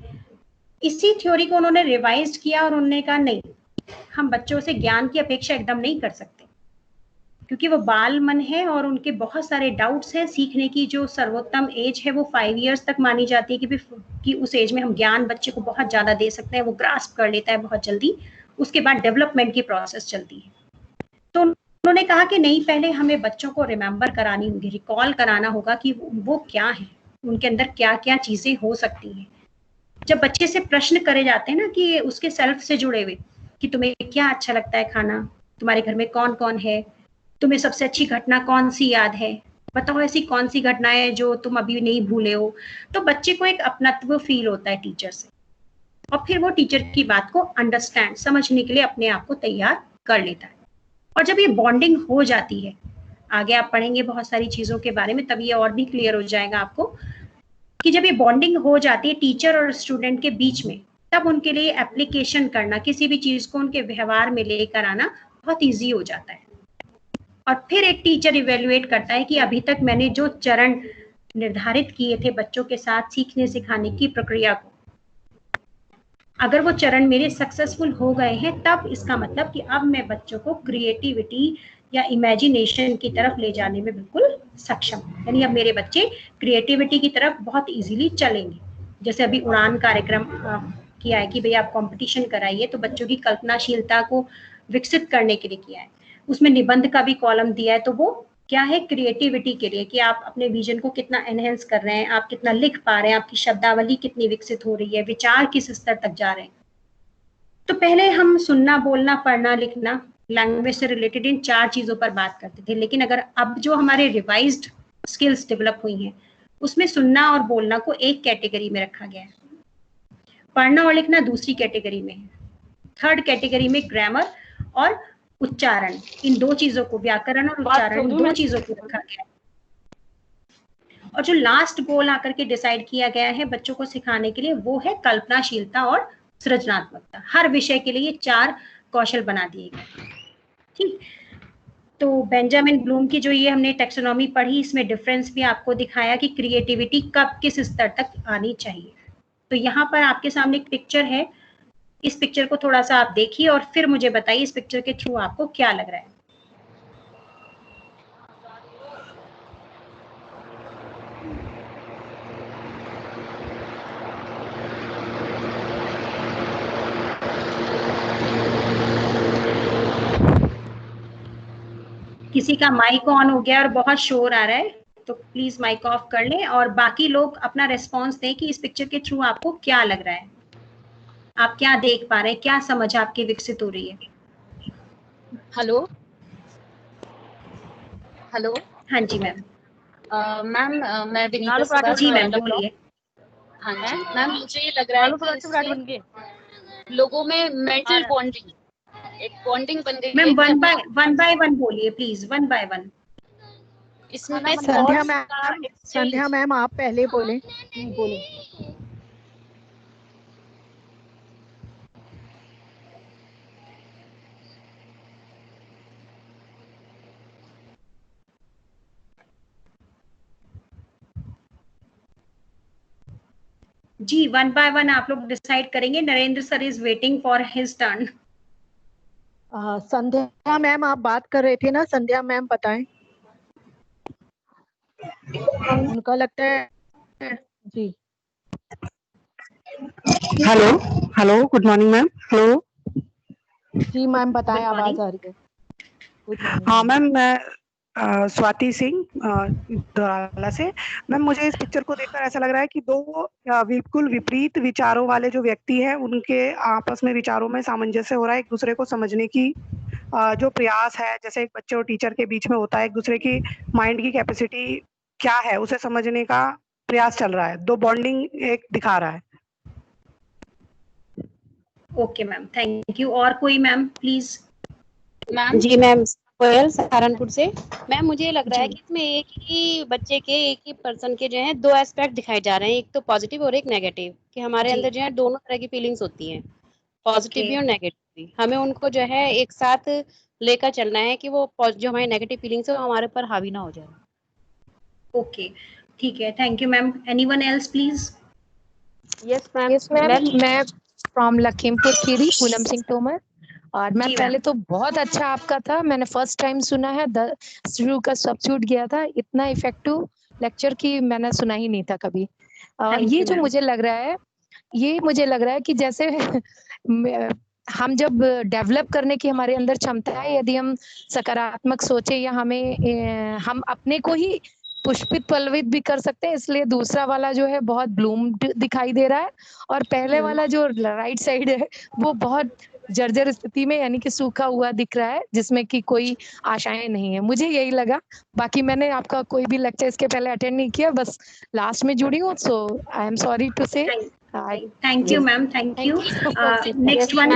इसी थ्योरी को उन्होंने रिवाइज किया और उन्होंने कहा नहीं, हम बच्चों से ज्ञान की अपेक्षा एकदम नहीं कर सकते, क्योंकि वो बाल मन है और उनके बहुत सारे डाउट्स हैं। सीखने की जो सर्वोत्तम एज है वो 5 इयर्स तक मानी जाती है कि उस एज में हम ज्ञान बच्चे को बहुत ज़्यादा दे सकते हैं, वो ग्रास्प कर लेता है बहुत जल्दी। उसके बाद डेवलपमेंट की प्रोसेस चलती है। तो उन्होंने कहा कि नहीं, पहले हमें बच्चों को रिमेंबर करानी होगी, रिकॉल कराना होगा कि वो क्या है, उनके अंदर क्या क्या चीज़ें हो सकती हैं। जब बच्चे से प्रश्न करे जाते हैं ना कि उसके सेल्फ से जुड़े हुए, कि तुम्हें क्या अच्छा लगता है खाना, तुम्हारे घर में कौन कौन है, तुम्हें सबसे अच्छी घटना कौन सी याद है, बताओ ऐसी कौन सी घटनाएं जो तुम अभी नहीं भूले हो। तो बच्चे को एक अपनत्व फील होता है टीचर से, और फिर वो टीचर की बात को अंडरस्टैंड, समझने के लिए अपने आप को तैयार कर लेता है। और जब ये बॉन्डिंग हो जाती है, आगे आप पढ़ेंगे बहुत सारी चीजों के बारे में, तब ये और भी क्लियर हो जाएगा आपको कि जब ये बॉन्डिंग हो जाती है टीचर और स्टूडेंट के बीच में, तब उनके लिए एप्लीकेशन करना, किसी भी चीज को उनके व्यवहार में लेकर आना बहुत ईजी हो जाता है। और फिर एक टीचर इवेल्युएट करता है कि अभी तक मैंने जो चरण निर्धारित किए थे बच्चों के साथ सीखने सिखाने की प्रक्रिया को, अगर वो चरण मेरे सक्सेसफुल हो गए हैं, तब इसका मतलब कि अब मैं बच्चों को क्रिएटिविटी या इमेजिनेशन की तरफ ले जाने में बिल्कुल सक्षम हूं। यानी अब मेरे बच्चे क्रिएटिविटी की तरफ बहुत इजीली चलेंगे। जैसे अभी उड़ान कार्यक्रम किया है कि भाई आप कंपटीशन कराइए, तो बच्चों की कल्पनाशीलता को विकसित करने के लिए किया है। उसमें निबंध का भी कॉलम दिया है, तो वो क्या है, क्रिएटिविटी के लिए, कि आप अपने विजन को कितना एनहेंस कर रहे हैं, आप कितना लिख पा रहे हैं, आपकी शब्दावली कितनी विकसित हो रही है, विचार किस स्तर तक जा रहे हैं। तो पहले हम सुनना, बोलना, पढ़ना, लिखना, लैंग्वेज से रिलेटेड इन 4 चीजों पर बात करते थे। लेकिन अगर अब जो हमारे रिवाइज्ड स्किल्स डेवलप हुई हैं, उसमें सुनना और बोलना को एक कैटेगरी में रखा गया है, पढ़ना और लिखना दूसरी कैटेगरी में है, थर्ड कैटेगरी में ग्रामर और उच्चारण, इन 2 चीजों को, व्याकरण और उच्चारण, 2 चीजों को रखा गया है। और जो लास्ट गोल आकर के डिसाइड किया गया है बच्चों को सिखाने के लिए, वो है कल्पनाशीलता और सृजनात्मकता। हर विषय के लिए 4 कौशल बना दिए गए। ठीक, तो बेंजामिन ब्लूम की जो ये हमने टेक्सोनॉमी पढ़ी, इसमें डिफरेंस भी आपको दिखाया कि क्रिएटिविटी कब किस स्तर तक आनी चाहिए। तो यहाँ पर आपके सामने एक पिक्चर है, इस पिक्चर को थोड़ा सा आप देखिए और फिर मुझे बताइए इस पिक्चर के थ्रू आपको क्या लग रहा है। किसी का माइक ऑन हो गया और बहुत शोर आ रहा है, तो प्लीज माइक ऑफ कर लें और बाकी लोग अपना रेस्पॉन्स दें कि इस पिक्चर के थ्रू आपको क्या लग रहा है, आप क्या देख पा रहे हैं, क्या समझ आपकी विकसित हो रही है। Hello hello. हाँ जी मैम। मैम मैं विनीता सुभाष। जी मैम बोलिए। हाँ जी मैम, मुझे ये लग रहा है कि इससे लोगों में मेंटल बॉन्डिंग, एक बॉन्डिंग बन गई है। मैम वन बाय वन बोलिए प्लीज, वन बाय वन। इसमें संध्या मैम आप पहले बोले। जी वन बाय वन आप लोग डिसाइड करेंगे। Narendra sir is waiting for his turn. Sandhya ma'am आप बात कर रहे थे ना, संध्या मैम बताएं। उनका लगता है जी। Hello good morning ma'am. Hello जी मैम बताएं, आवाज आ रही है। हाँ मैम, मैं स्वाति सिंह धौराला से। मैम मुझे इस पिक्चर को देखकर ऐसा लग रहा है कि 2 बिल्कुल विपरीत विचारों वाले जो व्यक्ति हैं, उनके आपस में विचारों में सामंजस्य हो रहा है, एक दूसरे को समझने की जो प्रयास है, जैसे एक बच्चे और टीचर के बीच में होता है, एक दूसरे की माइंड की कैपेसिटी क्या है उसे समझने का प्रयास चल रहा है। 2 बॉन्डिंग एक दिखा रहा है। Okay ma'am, thank you. और कोई मैम प्लीज। मैम जी मैम, कोयल सहारनपुर से। मैम मुझे लग रहा है कि इसमें एक ही बच्चे के, एक ही पर्सन के जो है 2 एस्पेक्ट दिखाए जा रहे हैं, एक तो पॉजिटिव और एक नेगेटिव, कि हमारे अंदर जो है दोनों तरह की फीलिंग्स होती हैं, पॉजिटिव भी और नेगेटिव भी। हमें उनको जो है एक साथ लेकर चलना है कि वो जो हमारी नेगेटिव फीलिंग्स है वो हमारे पर हावी ना हो जाए। ओके ठीक है, thank you ma'am. Anyone else please. Yes ma'am. Yes, ma'am. मैं from Lakhimpur Kheri, Poonam Singh Tomar. और मैं जी पहले तो बहुत अच्छा आपका था, मैंने फर्स्ट टाइम सुना है, शुरू का सब्स्टिट्यूट गया था, इतना इफेक्टिव लेक्चर की मैंने सुना ही नहीं था कभी। थैंक ये यू जो मैम। मुझे लग रहा है कि जैसे हम जब डेवलप करने की हमारे अंदर क्षमता है, यदि हम सकारात्मक सोचे या हम अपने को ही पुष्पित पल्लवित भी कर सकते हैं, इसलिए दूसरा वाला जो है बहुत ब्लूम्ड दिखाई दे रहा है और पहले वाला जो राइट साइड है वो बहुत जर्जर स्थिति में यानी कि सूखा हुआ दिख रहा है, जिसमें कि कोई आशाएं नहीं है। मुझे यही लगा, बाकी मैंने आपका कोई भी लेक्चर इसके पहले अटेंड नहीं किया, बस लास्ट में जुड़ी हूँ, सो आई एम सॉरी टू से। Thank you ma'am, thank you. Next one.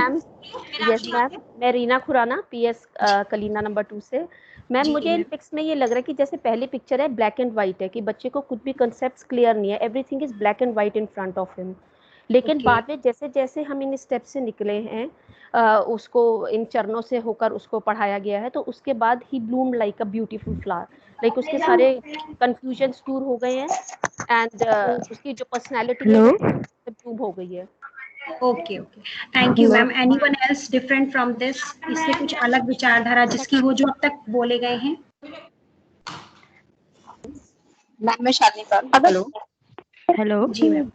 Yes ma'am, मैं रीना खुराना, PS कलीना नंबर 2 से। मैम मुझे इन पिक्स में ये लग रहा है कि जैसे पहली पिक्चर है ब्लैक एंड व्हाइट है, कि बच्चे को कुछ भी कंसेप्ट्स क्लियर नहीं है, everything is black and white in front of him. लेकिन बाद में जैसे जैसे हम इन स्टेप से निकले हैं, उसको इन चरणों से होकर उसको पढ़ाया गया है, तो उसके बाद ही bloom like a beautiful flower, like उसके सारे कंफ्यूजन्स दूर हो गए हैं एंड उसकी जो पर्सनैलिटी है वो ब्लूम हो गई है। Okay okay, thank you ma'am. Anyone else different from this? इससे कुछ अलग विचारधारा जिसकी वो जो अब तक बोले गए हैं? मैम मैं शादी कर हेलो हेलो जी मैम।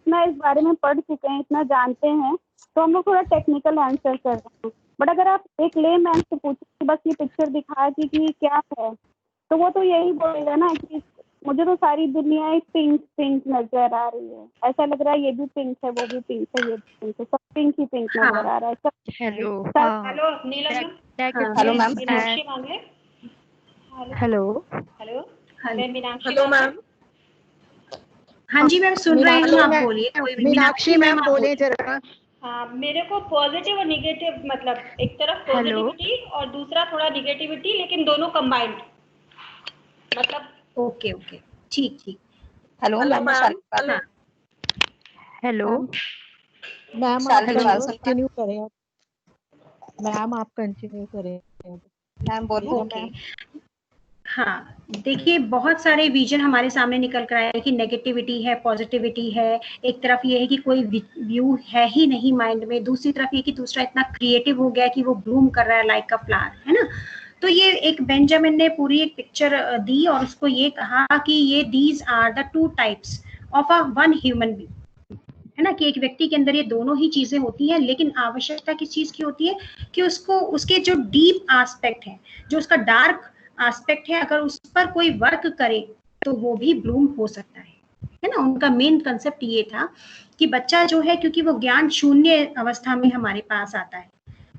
मैं इस बारे में पढ़ चुके हैं, इतना जानते हैं, तो हम लोग थोड़ा टेक्निकल आंसर कर रहे हैं। बट अगर आप एक ले मैन से पूछे कि बस ये पिक्चर दिखा कि क्या है, तो वो तो यही बोलेगा ना कि मुझे तो सारी दुनिया एक पिंक पिंक नजर आ रही है, ऐसा लग रहा है ये भी पिंक है, वो भी पिंक है, ये भी पिंक है, सब पिंक ही पिंक नजर आ रहा है सब। हेलो हेलो नीलम, हेलो मैम। मीनाक्षी मांगे। हेलो मैं मीनाक्षी। Hello ma'am. हाँ जी मैम, सुन रहे हैं, आप बोलिए। मीनाक्षी मैम बोले जरा। हाँ, मेरे को पॉजिटिव और निगेटिव, मतलब एक तरफ पॉजिटिविटी और दूसरा थोड़ा निगेटिविटी, लेकिन दोनों कंबाइंड, मतलब। ओके ओके, ठीक ठीक। Hello ma'am. हेलो मैम आप कंटिन्यू करें, मैम आप कंटिन्यू करें। मैम बोलिए। ओके हाँ, देखिए बहुत सारे विजन हमारे सामने निकल कर आए हैं कि नेगेटिविटी है, पॉजिटिविटी है। एक तरफ ये है कि कोई व्यू है ही नहीं माइंड में, दूसरी तरफ ये कि दूसरा इतना क्रिएटिव हो गया कि वो ब्लूम कर रहा है लाइक अ फ्लावर, है ना। तो ये एक बेंजामिन ने पूरी एक पिक्चर दी और उसको ये कहा कि ये these are the two types of a one human being, है ना, कि एक व्यक्ति के अंदर ये दोनों ही चीजें होती हैं, लेकिन आवश्यकता किस चीज की होती है कि उसको उसके जो डीप एस्पेक्ट है, जो उसका डार्क एस्पेक्ट है, अगर उस पर कोई वर्क करे तो वो भी ब्लूम हो सकता है ना। उनका मेन कंसेप्ट ये था कि बच्चा जो है, क्योंकि वो ज्ञान शून्य अवस्था में हमारे पास आता है,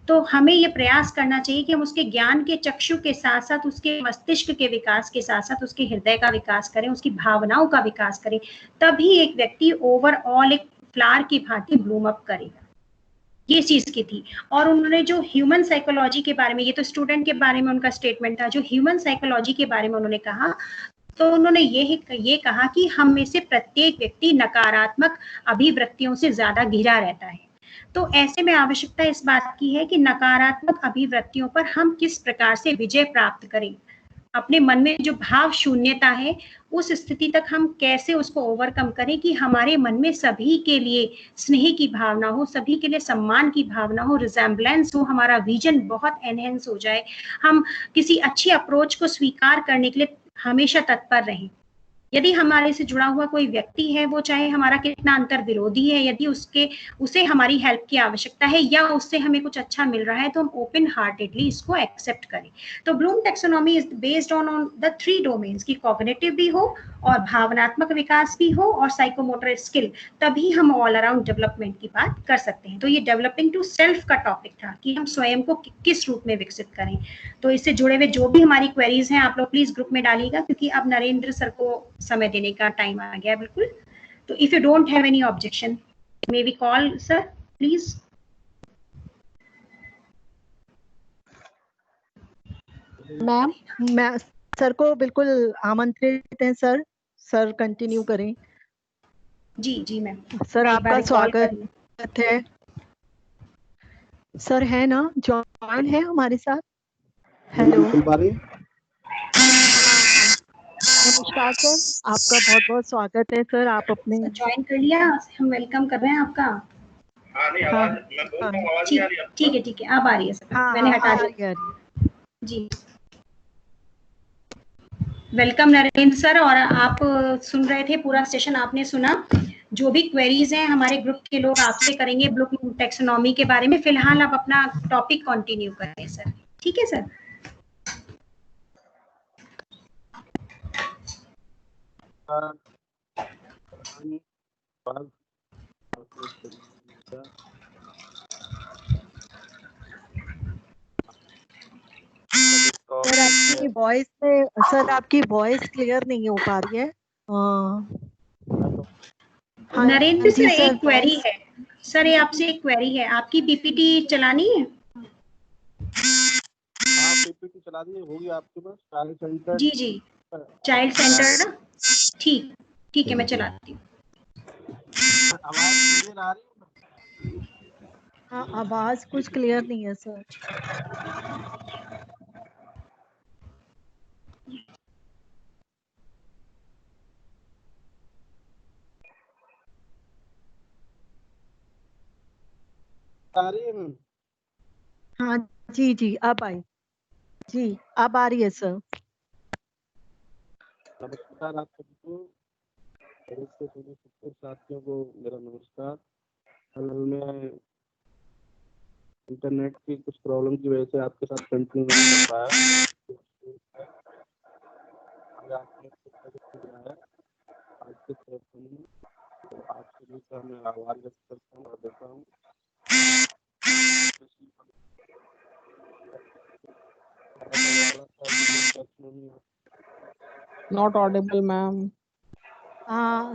तो हमें ये प्रयास करना चाहिए कि हम उसके ज्ञान के चक्षु के साथ साथ उसके मस्तिष्क के विकास के साथ साथ उसके हृदय का विकास करें, उसकी भावनाओं का विकास करें, तभी एक व्यक्ति ओवरऑल एक फ्लावर की भांति ब्लूम अप करेगा। ये चीज की थी। और उन्होंने जो ह्यूमन साइकोलॉजी के बारे में, ये तो स्टूडेंट के बारे में उनका स्टेटमेंट था, जो ह्यूमन साइकोलॉजी के बारे में उन्होंने कहा, तो उन्होंने ये कहा कि हम में से प्रत्येक व्यक्ति नकारात्मक अभिवृत्तियों से ज्यादा घिरा रहता है। तो ऐसे में आवश्यकता इस बात की है कि नकारात्मक अभिवृत्तियों पर हम किस प्रकार से विजय प्राप्त करें। अपने मन में जो भाव शून्यता है, उस स्थिति तक हम कैसे उसको ओवरकम करें कि हमारे मन में सभी के लिए स्नेह की भावना हो, सभी के लिए सम्मान की भावना हो, रिजेम्बलेंस हो, हमारा विजन बहुत एनहेंस हो जाए, हम किसी अच्छी अप्रोच को स्वीकार करने के लिए हमेशा तत्पर रहें। यदि हमारे से जुड़ा हुआ कोई व्यक्ति है, वो चाहे हमारा कितना अंतर विरोधी है, यदि उसे हमारी हेल्प की आवश्यकता है या उससे हमें कुछ अच्छा मिल रहा है, तो हम ओपन हार्टेडली इसको एक्सेप्ट करें। तो Bloom taxonomy is based on the 3 domains की कॉग्निटिव भी हो और भावनात्मक विकास भी हो और साइकोमोटर स्किल, तभी हम ऑल अराउंड डेवलपमेंट की बात कर सकते हैं। तो ये डेवलपिंग टू सेल्फ का टॉपिक था कि हम स्वयं को किस रूप में विकसित करें। तो इससे जुड़े हुए जो भी हमारी क्वेरीज हैं, आप लोग प्लीज ग्रुप में डालिएगा, क्योंकि अब नरेंद्र सर को समय देने का टाइम आ गया बिल्कुल। तो if you don't have any objection, may we call sir please. Ma'am मैं सर को बिल्कुल आमंत्रित हैं सर। सर कंटिन्यू करें। जी जी मैम। सर आपका स्वागत है। सर है ना, जॉइन है हमारे साथ। हेलो नमस्कार सर, आपका बहुत बहुत स्वागत है सर। आप अपने ज्वाइन कर लिया, हम वेलकम कर रहे हैं आपका। ठीक है अब आ रही है सर। मैंने हटा दिया जी। Welcome Narendra sir. और आप सुन रहे थे, पूरा सेशन आपने सुना। जो भी क्वेरीज हैं हमारे ग्रुप के लोग आपसे करेंगे ब्लूम टैक्सोनॉमी के बारे में। फिलहाल आप अपना टॉपिक कंटिन्यू करें सर। ठीक है सर। सर आपकी वॉइस क्लियर नहीं हो पा रही है। नरेंद्र सर एक क्वेरी है सर, ये आपसे एक क्वेरी है। आपकी पीपीटी चलानी है? पीपीटी चला दी होगी आपके पास, चाइल्ड सेंटर। जी चाइल्ड सेंटर ना। ठीक है मैं चलाती हूँ। आवाज क्लियर आ रही है? हाँ आवाज कुछ क्लियर नहीं है सर। हाँ जी अब आई जी, अब आ रही है सर। नमस्कार आप सबको, साथियों को मेरा नमस्कार। कल मैं इंटरनेट की कुछ प्रॉब्लम की वजह से आपके साथ कंटिन्यू नहीं कर पाया। आज के तो आप सभी का मैं आभार व्यक्त करता हूँ और देता हूँ। Not Audible ma'am.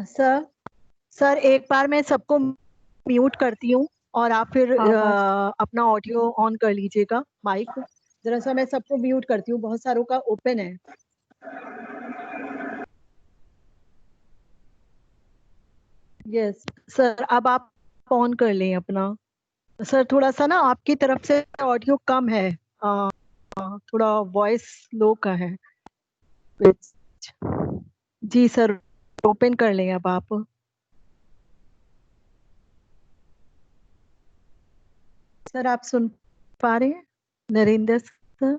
सर एक बार मैं सबको म्यूट करती हूँ और आप फिर अपना ऑडियो ऑन कर लीजिएगा। माइक जरा सा मैं सबको म्यूट करती हूँ, बहुत सारों का ओपन है। यस सर, अब आप ऑन कर लें अपना। सर थोड़ा सा ना आपकी तरफ से ऑडियो कम है, थोड़ा वॉइस लो का है। जी सर ओपन कर लें अब आप। सर आप सुन पा रहे हैं नरेंद्र सर?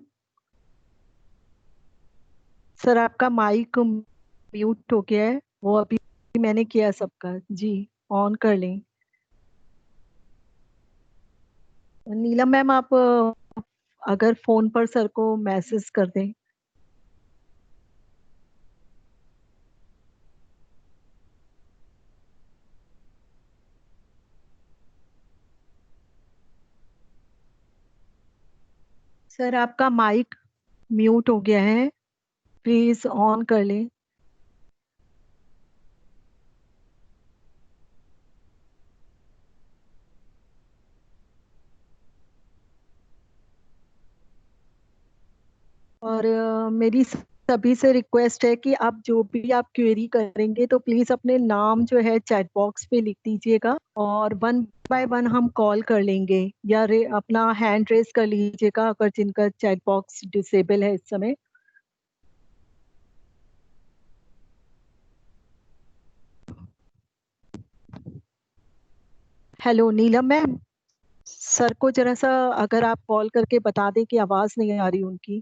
सर आपका माइक म्यूट हो गया है, वो अभी मैंने किया सबका। जी ऑन कर लें। नीलम मैम आप अगर फोन पर सर को मैसेज कर दें। सर आपका माइक म्यूट हो गया है, प्लीज ऑन कर लें। और मेरी सभी से रिक्वेस्ट है कि आप जो भी आप क्वेरी करेंगे तो प्लीज अपने नाम जो है चैट बॉक्स पे लिख दीजिएगा और 1 बाय 1 हम कॉल कर लेंगे, या अपना हैंड रेस कर लीजिएगा अगर जिनका चैट बॉक्स डिसेबल है इस समय। हेलो नीलम मैम, सर को जरा सा अगर आप कॉल करके बता दें कि आवाज नहीं आ रही उनकी।